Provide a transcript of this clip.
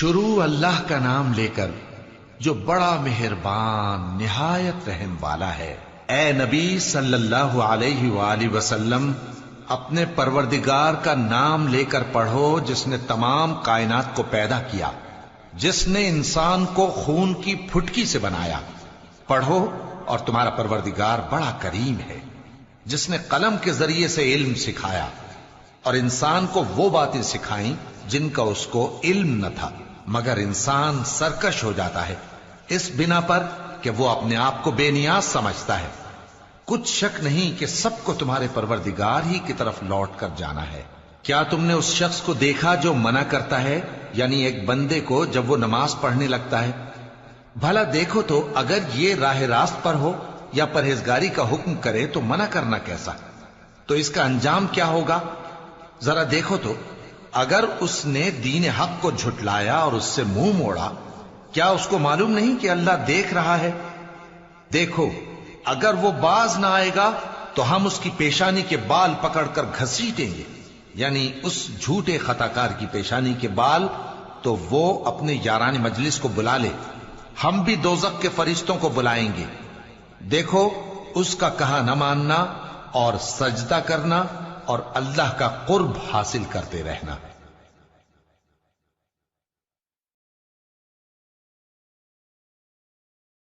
شروع اللہ کا نام لے کر جو بڑا مہربان نہایت رحم والا ہے۔ اے نبی صلی اللہ علیہ وآلہ وسلم، اپنے پروردگار کا نام لے کر پڑھو جس نے تمام کائنات کو پیدا کیا، جس نے انسان کو خون کی پھٹکی سے بنایا۔ پڑھو اور تمہارا پروردگار بڑا کریم ہے، جس نے قلم کے ذریعے سے علم سکھایا اور انسان کو وہ باتیں سکھائیں جن کا اس کو علم نہ تھا، مگر انسان سرکش ہو جاتا ہے اس بنا پر کہ وہ اپنے آپ کو بے نیاز سمجھتا ہے۔ کچھ شک نہیں کہ سب کو تمہارے پروردگار ہی کی طرف لوٹ کر جانا ہے۔ کیا تم نے اس شخص کو دیکھا جو منع کرتا ہے، یعنی ایک بندے کو جب وہ نماز پڑھنے لگتا ہے؟ بھلا دیکھو تو اگر یہ راہ راست پر ہو یا پرہیزگاری کا حکم کرے تو منع کرنا کیسا؟ تو اس کا انجام کیا ہوگا؟ ذرا دیکھو تو اگر اس نے دین حق کو جھٹلایا اور اس سے منہ موڑا، کیا اس کو معلوم نہیں کہ اللہ دیکھ رہا ہے؟ دیکھو اگر وہ باز نہ آئے گا تو ہم اس کی پیشانی کے بال پکڑ کر گھسیٹیں گے، یعنی اس جھوٹے خطاکار کی پیشانی کے بال، تو وہ اپنے یاران مجلس کو بلا لے، ہم بھی دوزخ کے فرشتوں کو بلائیں گے۔ دیکھو اس کا کہا نہ ماننا اور سجدہ کرنا اور اللہ کا قرب حاصل کرتے رہنا۔